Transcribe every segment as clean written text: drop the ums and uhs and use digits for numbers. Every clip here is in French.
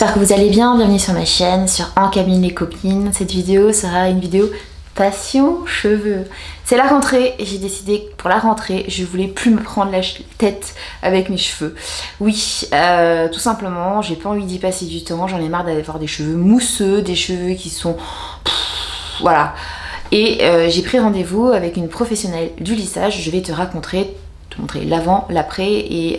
J'espère que vous allez bien, bienvenue sur ma chaîne, sur En Cabine les copines. Cette vidéo sera une vidéo passion cheveux. C'est la rentrée et j'ai décidé que pour la rentrée, je voulais plus me prendre la tête avec mes cheveux. Oui, tout simplement, j'ai pas envie d'y passer du temps, j'en ai marre d'avoir des cheveux mousseux, des cheveux qui sont... voilà. Et j'ai pris rendez-vous avec une professionnelle du lissage. Je vais te montrer l'avant, l'après et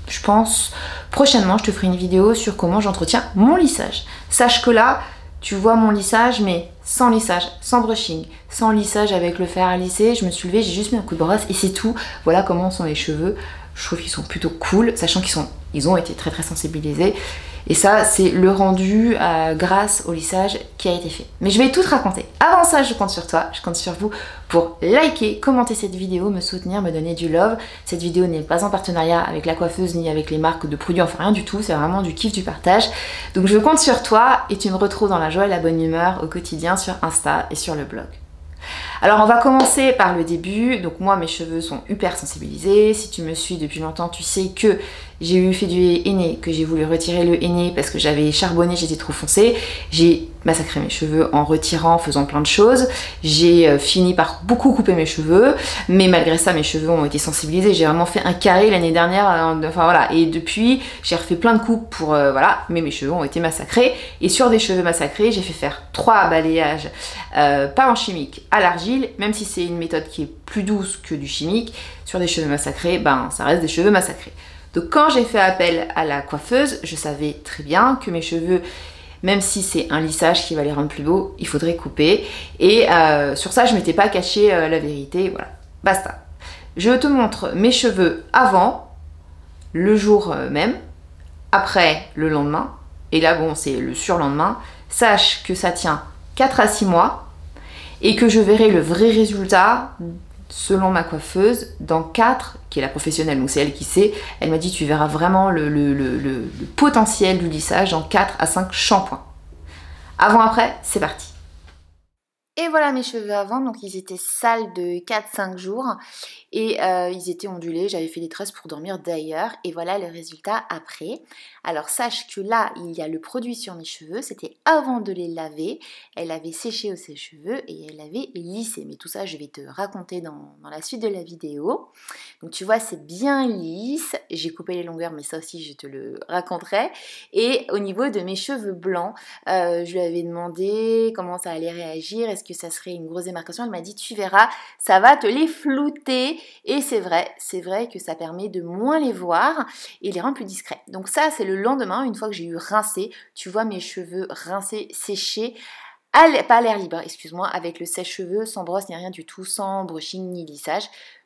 je pense prochainement je te ferai une vidéo sur comment j'entretiens mon lissage. Sache que là tu vois mon lissage mais sans lissage, sans brushing, sans lissage avec le fer à lisser. Je me suis levée, j'ai juste mis un coup de brosse et c'est tout. Voilà comment sont les cheveux. Je trouve qu'ils sont plutôt cool, sachant qu'ils ont été très sensibilisés. Et ça, c'est le rendu grâce au lissage qui a été fait. Mais je vais tout te raconter. Avant ça, je compte sur toi, je compte sur vous pour liker, commenter cette vidéo, me soutenir, me donner du love. Cette vidéo n'est pas en partenariat avec la coiffeuse ni avec les marques de produits, enfin rien du tout. C'est vraiment du kiff, du partage. Donc je compte sur toi et tu me retrouves dans la joie et la bonne humeur au quotidien sur Insta et sur le blog. Alors on va commencer par le début. Donc moi mes cheveux sont hyper sensibilisés. Si tu me suis depuis longtemps, tu sais que j'ai fait du henné, que j'ai voulu retirer le henné parce que j'avais charbonné, j'étais trop foncée. J'ai massacré mes cheveux en retirant, en faisant plein de choses. J'ai fini par beaucoup couper mes cheveux, mais malgré ça mes cheveux ont été sensibilisés. J'ai vraiment fait un carré l'année dernière, enfin voilà. Et depuis j'ai refait plein de coupes pour voilà, mais mes cheveux ont été massacrés. Et sur des cheveux massacrés, j'ai fait faire 3 balayages, pas en chimique, à l'argile, même si c'est une méthode qui est plus douce que du chimique. Sur des cheveux massacrés, ben ça reste des cheveux massacrés. Donc quand j'ai fait appel à la coiffeuse, je savais très bien que mes cheveux, même si c'est un lissage qui va les rendre plus beaux, il faudrait couper. Et sur ça, je m'étais pas caché la vérité, voilà, basta. Je te montre mes cheveux avant, le jour même, après le lendemain, et là bon, c'est le surlendemain. Sache que ça tient 4 à 6 mois et que je verrai le vrai résultat selon ma coiffeuse dans 4, qui est la professionnelle, donc c'est elle qui sait. Elle m'a dit tu verras vraiment le potentiel du lissage en 4 à 5 shampoings. Avant après, c'est parti. Et voilà mes cheveux avant, donc ils étaient sales de 4-5 jours et ils étaient ondulés, j'avais fait des tresses pour dormir d'ailleurs et voilà le résultat après. Alors sache que là il y a le produit sur mes cheveux, c'était avant de les laver, elle avait séché au sèche-cheveux et elle avait lissé, mais tout ça je vais te raconter dans la suite de la vidéo. Donc tu vois c'est bien lisse, j'ai coupé les longueurs mais ça aussi je te le raconterai. Et au niveau de mes cheveux blancs, je lui avais demandé comment ça allait réagir, est-ce que ça serait une grosse démarcation. Elle m'a dit tu verras, ça va te les flouter et c'est vrai que ça permet de moins les voir et les rendre plus discrets. Donc ça c'est le lendemain, une fois que j'ai eu rincé, tu vois mes cheveux rincés, séchés, pas à l'air libre, excuse-moi, avec le sèche-cheveux, sans brosse ni rien du tout, sans brushing ni lissage.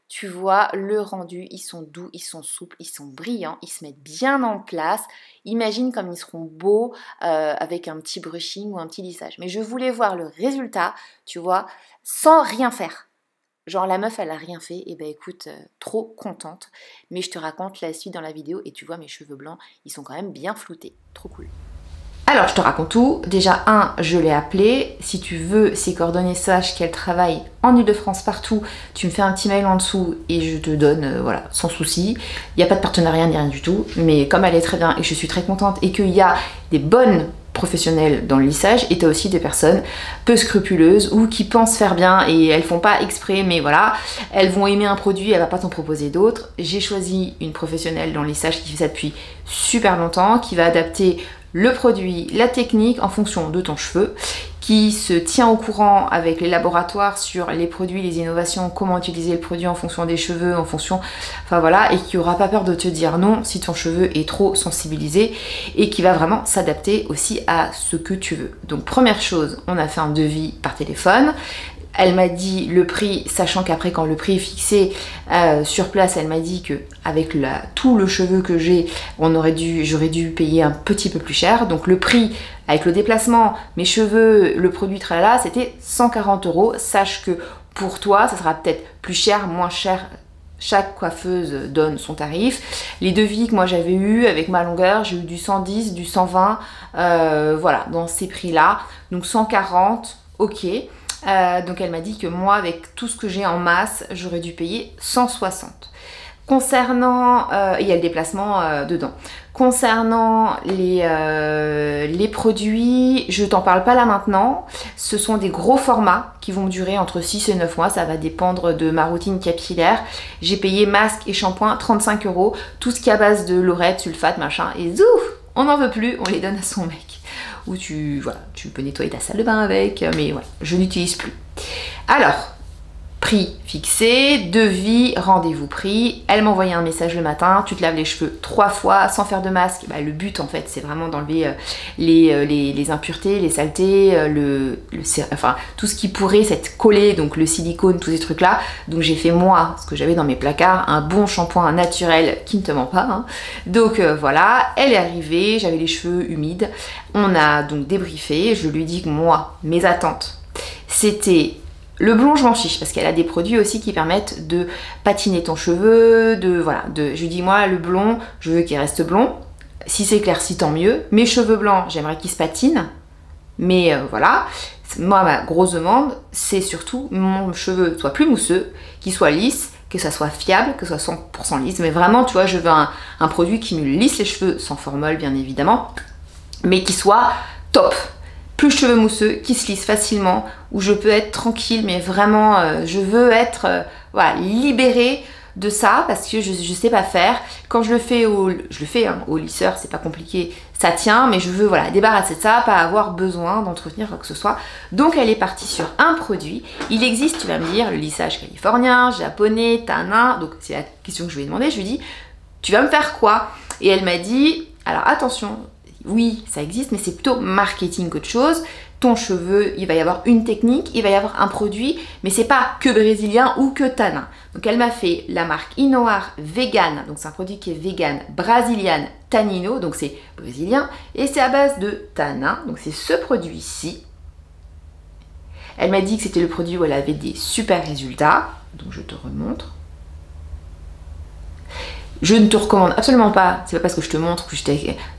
Tu vois le rendu, ils sont doux, ils sont souples, ils sont brillants, ils se mettent bien en place. Imagine comme ils seront beaux avec un petit brushing ou un petit lissage. Mais je voulais voir le résultat, tu vois, sans rien faire. Genre la meuf elle a rien fait, et ben écoute, trop contente. Mais je te raconte la suite dans la vidéo et tu vois mes cheveux blancs, ils sont quand même bien floutés, trop cool. Alors je te raconte tout. Déjà je l'ai appelée. Si tu veux ses coordonnées, sache qu'elle travaille en Ile-de-France partout. Tu me fais un petit mail en dessous et je te donne, voilà, sans souci. Il n'y a pas de partenariat ni rien du tout. Mais comme elle est très bien et je suis très contente et qu'il y a des bonnes professionnels dans le lissage et tu as aussi des personnes peu scrupuleuses ou qui pensent faire bien et elles font pas exprès, mais voilà, elles vont aimer un produit, elle va pas t'en proposer d'autres. J'ai choisi une professionnelle dans le lissage qui fait ça depuis super longtemps, qui va adapter le produit, la technique en fonction de ton cheveu, qui se tient au courant avec les laboratoires sur les produits, les innovations, comment utiliser le produit en fonction des cheveux, en fonction, enfin voilà, et qui aura pas peur de te dire non si ton cheveu est trop sensibilisé et qui va vraiment s'adapter aussi à ce que tu veux. Donc première chose, on a fait un devis par téléphone. Elle m'a dit le prix, sachant qu'après quand le prix est fixé sur place, elle m'a dit que avec tout le cheveu que j'ai, j'aurais dû payer un petit peu plus cher. Donc le prix avec le déplacement, mes cheveux, le produit tralala, c'était 140 €. Sache que pour toi, ça sera peut-être plus cher, moins cher. Chaque coiffeuse donne son tarif. Les devis que moi j'avais eu avec ma longueur, j'ai eu du 110, du 120, voilà, dans ces prix-là. Donc 140, ok. Donc elle m'a dit que moi avec tout ce que j'ai en masse j'aurais dû payer 160. Concernant, il y a le déplacement dedans. Concernant les produits, je t'en parle pas là maintenant. Ce sont des gros formats qui vont durer entre 6 et 9 mois. Ça va dépendre de ma routine capillaire. J'ai payé masque et shampoing 35 €. Tout ce qui est à base de laurette, sulfate, machin. Et zouf, on n'en veut plus, on les donne à son mec. Ou tu peux nettoyer ta salle de bain avec. Mais voilà, je n'utilise plus. Alors... prix fixé, devis, rendez-vous pris. Elle m'a envoyé un message le matin, tu te laves les cheveux 3 fois sans faire de masque. Bah, le but en fait c'est vraiment d'enlever les impuretés, les saletés, enfin tout ce qui pourrait s'être collé, donc le silicone, tous ces trucs là. Donc j'ai fait moi, ce que j'avais dans mes placards, un bon shampoing naturel qui ne te ment pas. Hein. Donc voilà, elle est arrivée, j'avais les cheveux humides. On a donc débriefé, je lui dis que moi, mes attentes, c'était... le blond, je m'en fiche parce qu'elle a des produits aussi qui permettent de patiner ton cheveu, je lui dis moi le blond, je veux qu'il reste blond. Si c'est éclairci, tant mieux. Mes cheveux blancs, j'aimerais qu'ils se patinent. Mais voilà, moi ma grosse demande, c'est surtout mon cheveu soit plus mousseux, qu'il soit lisse, que ça soit fiable, que ça soit 100% lisse. Mais vraiment, tu vois, je veux un produit qui me lisse les cheveux, sans formol bien évidemment, mais qui soit top. Plus cheveux mousseux, qui se lissent facilement, où je peux être tranquille, mais vraiment, je veux être voilà, libérée de ça, parce que je sais pas faire. Quand je le fais au lisseur, c'est pas compliqué, ça tient, mais je veux voilà, débarrasser de ça, pas avoir besoin d'entretenir quoi que ce soit. Donc elle est partie sur un produit. Il existe, tu vas me dire, le lissage californien, japonais, tanin. Donc c'est la question que je lui ai demandé, je lui ai dit, tu vas me faire quoi? Et elle m'a dit, alors attention, oui, ça existe, mais c'est plutôt marketing qu'autre chose. Ton cheveu, il va y avoir une technique, il va y avoir un produit, mais c'est pas que brésilien ou que tanin. Donc elle m'a fait la marque Inoar Vegan, donc c'est un produit qui est vegan, Brazilian Tanino, donc c'est brésilien, et c'est à base de tanin, donc c'est ce produit-ci. Elle m'a dit que c'était le produit où elle avait des super résultats, donc je te remontre. Je ne te recommande absolument pas, c'est pas parce que je te montre que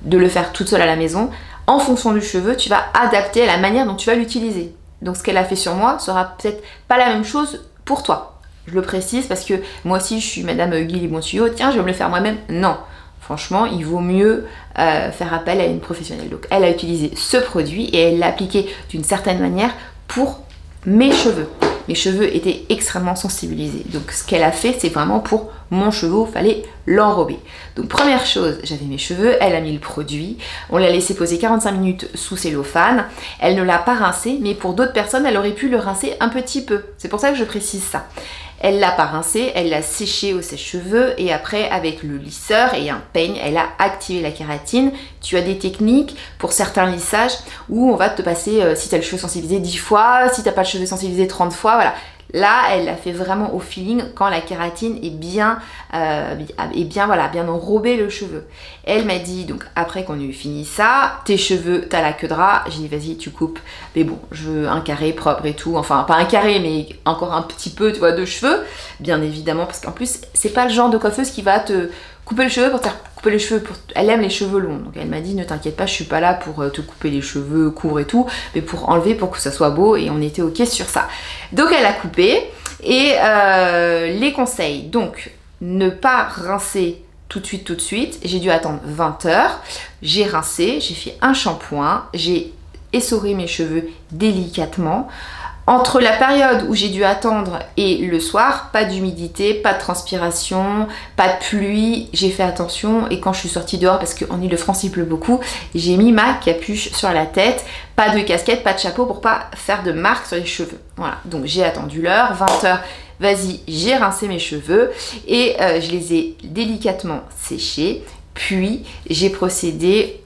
de le faire toute seule à la maison. En fonction du cheveu, tu vas adapter à la manière dont tu vas l'utiliser. Donc ce qu'elle a fait sur moi sera peut-être pas la même chose pour toi. Je le précise parce que moi aussi je suis Madame Guy Bon Tuyau, tiens je vais me le faire moi-même. Non, franchement il vaut mieux faire appel à une professionnelle. Donc elle a utilisé ce produit et elle l'a appliqué d'une certaine manière pour mes cheveux. Mes cheveux étaient extrêmement sensibilisés. Donc ce qu'elle a fait, c'est vraiment pour mon cheveu, fallait l'enrober. Donc première chose, j'avais mes cheveux, elle a mis le produit, on l'a laissé poser 45 minutes sous cellophane, elle ne l'a pas rincé, mais pour d'autres personnes, elle aurait pu le rincer un petit peu. C'est pour ça que je précise ça. Elle l'a pas rincé, elle l'a séché au sèche-cheveux et après avec le lisseur et un peigne, elle a activé la kératine. Tu as des techniques pour certains lissages où on va te passer, si tu as le cheveu sensibilisé 10 fois, si tu n'as pas le cheveu sensibilisé 30 fois, voilà. Là, elle l'a fait vraiment au feeling quand la kératine est bien enrobé le cheveu. Elle m'a dit, donc après qu'on ait eu fini ça, tes cheveux, t'as la queue de rat. J'ai dit, vas-y, tu coupes. Mais bon, je veux un carré propre et tout. Enfin, pas un carré, mais encore un petit peu, tu vois, de cheveux. Bien évidemment, parce qu'en plus, c'est pas le genre de coiffeuse qui va te couper le cheveu pour te faire couper les cheveux. Elle aime les cheveux longs. Donc elle m'a dit, ne t'inquiète pas, je suis pas là pour te couper les cheveux courts et tout, mais pour enlever, pour que ça soit beau. Et on était ok sur ça. Donc elle a coupé. Et les conseils, donc ne pas rincer tout de suite. J'ai dû attendre 20 heures. J'ai rincé, j'ai fait un shampoing, j'ai essoré mes cheveux délicatement. Entre la période où j'ai dû attendre et le soir, pas d'humidité, pas de transpiration, pas de pluie, j'ai fait attention et quand je suis sortie dehors, parce qu'en Ile-de-France il pleut beaucoup, j'ai mis ma capuche sur la tête, pas de casquette, pas de chapeau pour pas faire de marques sur les cheveux. Voilà, donc j'ai attendu l'heure, 20h, vas-y, j'ai rincé mes cheveux et je les ai délicatement séchés, puis j'ai procédé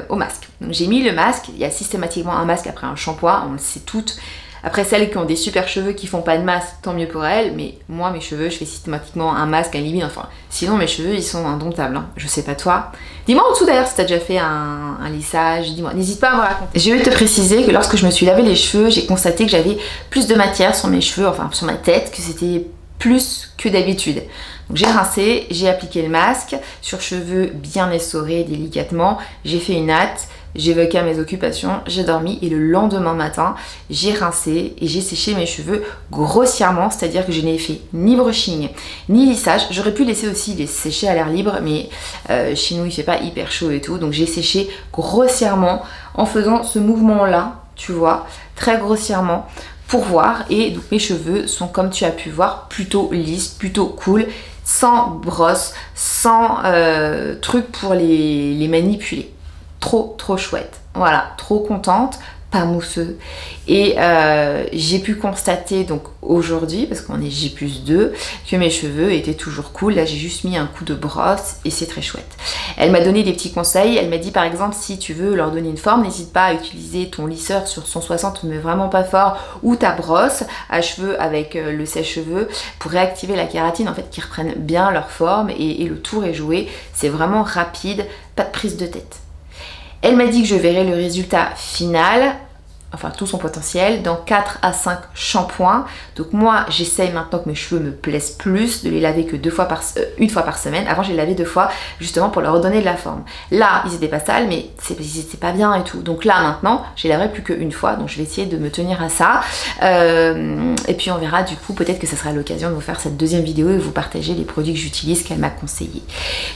au masque. Donc j'ai mis le masque, il y a systématiquement un masque après un shampoing, on le sait toutes. Après celles qui ont des super cheveux qui font pas de masque, tant mieux pour elles, mais moi mes cheveux je fais systématiquement un masque, un leave-in, enfin sinon mes cheveux ils sont indomptables, hein. Je sais pas toi. Dis-moi en dessous d'ailleurs si t'as déjà fait un lissage, dis-moi, n'hésite pas à me raconter. Je vais te préciser que lorsque je me suis lavé les cheveux, j'ai constaté que j'avais plus de matière sur mes cheveux, enfin sur ma tête, que c'était plus que d'habitude. Donc j'ai rincé, j'ai appliqué le masque sur cheveux bien essorés délicatement, j'ai fait une natte, j'ai vaqué à mes occupations, j'ai dormi et le lendemain matin, j'ai rincé et j'ai séché mes cheveux grossièrement, c'est-à-dire que je n'ai fait ni brushing ni lissage. J'aurais pu laisser aussi les sécher à l'air libre, mais chez nous il fait pas hyper chaud et tout, donc j'ai séché grossièrement en faisant ce mouvement-là, tu vois, très grossièrement pour voir. Et donc mes cheveux sont, comme tu as pu voir, plutôt lisses, plutôt cool, sans brosse, sans truc pour les manipuler. Trop chouette, voilà, trop contente, pas mousseux. Et j'ai pu constater donc aujourd'hui, parce qu'on est J+2, que mes cheveux étaient toujours cool. Là j'ai juste mis un coup de brosse et c'est très chouette. Elle m'a donné des petits conseils. Elle m'a dit par exemple, si tu veux leur donner une forme, n'hésite pas à utiliser ton lisseur sur 160 mais vraiment pas fort, ou ta brosse à cheveux avec le sèche-cheveux pour réactiver la kératine, en fait, qui reprennent bien leur forme et le tour est joué. C'est vraiment rapide, pas de prise de tête. Elle m'a dit que je verrai le résultat final, enfin tout son potentiel, dans 4 à 5 shampoings. Donc moi j'essaye maintenant que mes cheveux me plaisent plus, de les laver que une fois par semaine. Avant je les lavais 2 fois justement pour leur redonner de la forme. Là ils étaient pas sales mais ils étaient pas bien et tout. Donc là maintenant je les laverai plus qu'une fois, donc je vais essayer de me tenir à ça. Et puis on verra du coup, peut-être que ça sera l'occasion de vous faire cette deuxième vidéo et vous partager les produits que j'utilise, qu'elle m'a conseillé.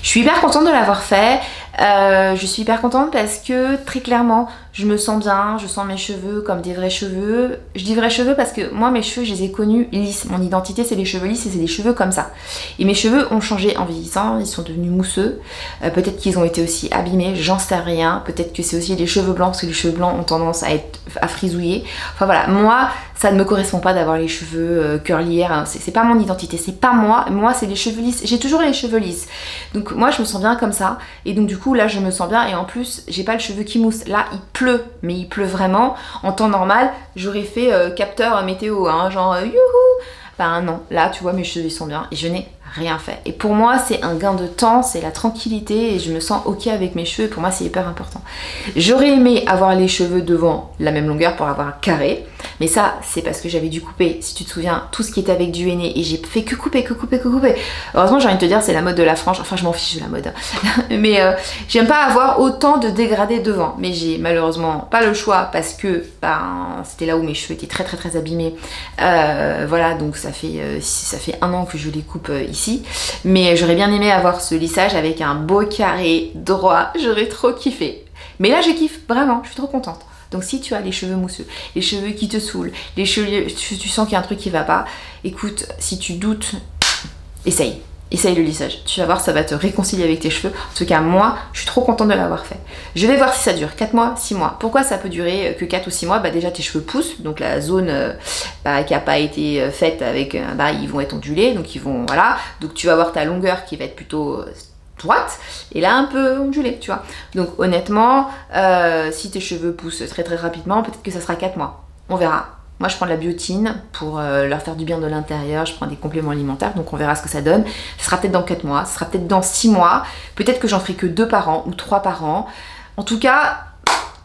Je suis hyper contente de l'avoir fait. Je suis hyper contente parce que très clairement je me sens bien, je sens mes cheveux comme des vrais cheveux. Je dis vrais cheveux parce que moi mes cheveux je les ai connus lisses, mon identité c'est les cheveux lisses et c'est des cheveux comme ça. Et mes cheveux ont changé en vieillissant, ils sont devenus mousseux, peut-être qu'ils ont été aussi abîmés, j'en sais rien, peut-être que c'est aussi les cheveux blancs parce que les cheveux blancs ont tendance à frisouiller. Enfin voilà, moi ça ne me correspond pas d'avoir les cheveux curly hair, c'est pas mon identité, c'est pas moi c'est les cheveux lisses, j'ai toujours les cheveux lisses. Donc moi je me sens bien comme ça et donc du coup là je me sens bien et en plus j'ai pas le cheveu qui mousse. Là il pleut, mais il pleut vraiment. En temps normal j'aurais fait capteur météo, hein, genre youhou. Ben non, là tu vois mes cheveux ils sont bien et je n'ai rien fait. Et pour moi c'est un gain de temps, c'est la tranquillité et je me sens ok avec mes cheveux et pour moi c'est hyper important. J'aurais aimé avoir les cheveux devant la même longueur pour avoir un carré, mais ça c'est parce que j'avais dû couper, si tu te souviens, tout ce qui était avec du henné et j'ai fait que couper. Heureusement j'ai envie de te dire c'est la mode de la frange, enfin je m'en fiche de la mode, mais j'aime pas avoir autant de dégradés devant, mais j'ai malheureusement pas le choix parce que ben, c'était là où mes cheveux étaient très abîmés, voilà, donc ça fait 1 an que je les coupe ici, mais j'aurais bien aimé avoir ce lissage avec un beau carré droit, j'aurais trop kiffé. Mais là je kiffe vraiment, je suis trop contente. Donc si tu as les cheveux mousseux, les cheveux qui te saoulent, les cheveux, tu sens qu'il y a un truc qui va pas, écoute, si tu doutes, essaye le lissage. Tu vas voir, ça va te réconcilier avec tes cheveux. En tout cas, moi, je suis trop contente de l'avoir fait. Je vais voir si ça dure 4 mois, 6 mois. Pourquoi ça peut durer que 4 ou 6 mois? Bah déjà, tes cheveux poussent, donc la zone qui n'a pas été faite avec, ils vont être ondulés, donc ils vont, voilà. Donc tu vas avoir ta longueur qui va être plutôt droite et là un peu ondulée, tu vois. Donc honnêtement, si tes cheveux poussent très rapidement, peut-être que ça sera 4 mois. On verra. Moi je prends de la biotine pour leur faire du bien de l'intérieur, je prends des compléments alimentaires, donc on verra ce que ça donne. Ce sera peut-être dans 4 mois, ce sera peut-être dans 6 mois, peut-être que j'en ferai que 2 par an ou 3 par an. En tout cas,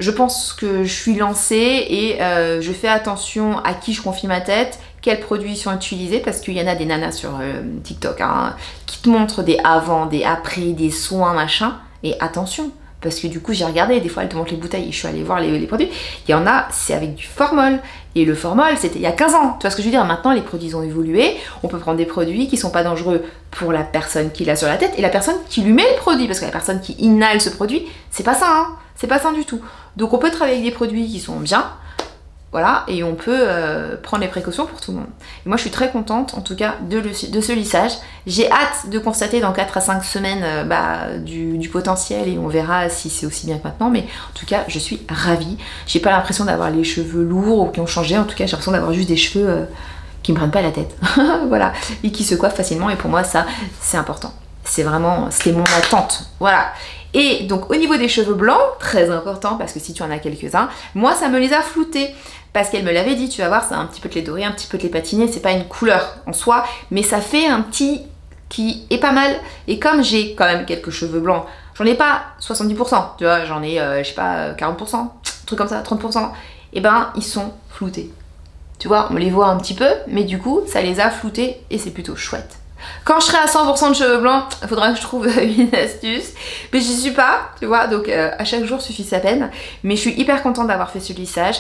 je pense que je suis lancée et je fais attention à qui je confie ma tête, quels produits sont utilisés, parce qu'il y en a des nanas sur TikTok hein, qui te montrent des avant, des après, des soins, machin, et attention. Parce que du coup j'ai regardé, des fois elles te montrent les bouteilles et je suis allée voir les produits. Il y en a, c'est avec du formol. Et le formol c'était il y a 15 ans. Tu vois ce que je veux dire? Maintenant les produits ont évolué. On peut prendre des produits qui sont pas dangereux pour la personne qui l'a sur la tête et la personne qui lui met le produit. Parce que la personne qui inhale ce produit, c'est pas ça, hein. C'est pas ça du tout. Donc on peut travailler avec des produits qui sont bien. Voilà, et on peut prendre les précautions pour tout le monde. Et moi je suis très contente en tout cas de ce lissage. J'ai hâte de constater dans 4 à 5 semaines du potentiel et on verra si c'est aussi bien que maintenant. Mais en tout cas je suis ravie. J'ai pas l'impression d'avoir les cheveux lourds ou qui ont changé. En tout cas j'ai l'impression d'avoir juste des cheveux qui me prennent pas la tête. Voilà, et qui se coiffent facilement et pour moi ça c'est important. C'était mon attente. Voilà. Et donc au niveau des cheveux blancs, très important parce que si tu en as quelques-uns, moi ça me les a floutés. Parce qu'elle me l'avait dit, tu vas voir, ça va un petit peu te les dorer, un petit peu te les patiner, c'est pas une couleur en soi, mais ça fait un petit qui est pas mal. Et comme j'ai quand même quelques cheveux blancs, j'en ai pas 70%, tu vois, j'en ai, je sais pas, 40%, un truc comme ça, 30%, et ben ils sont floutés. Tu vois, on les voit un petit peu, mais du coup, ça les a floutés et c'est plutôt chouette. Quand je serai à 100% de cheveux blancs, il faudra que je trouve une astuce. Mais j'y suis pas, tu vois, donc à chaque jour suffit sa peine. Mais je suis hyper contente d'avoir fait ce lissage.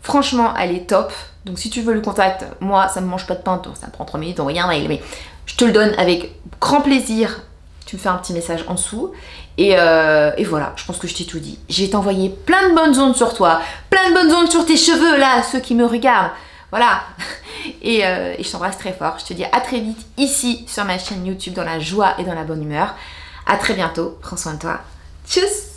Franchement, elle est top. Donc si tu veux le contact, moi, ça me mange pas de pain, donc ça me prend 3 minutes d'envoyer un mail. Mais je te le donne avec grand plaisir. Tu me fais un petit message en dessous. Et voilà, je pense que je t'ai tout dit. J'ai t'envoyé plein de bonnes ondes sur toi. Plein de bonnes ondes sur tes cheveux, là, ceux qui me regardent. Voilà. Et je t'embrasse très fort. Je te dis à très vite ici sur ma chaîne YouTube dans la joie et dans la bonne humeur. À très bientôt. Prends soin de toi. Tchuss!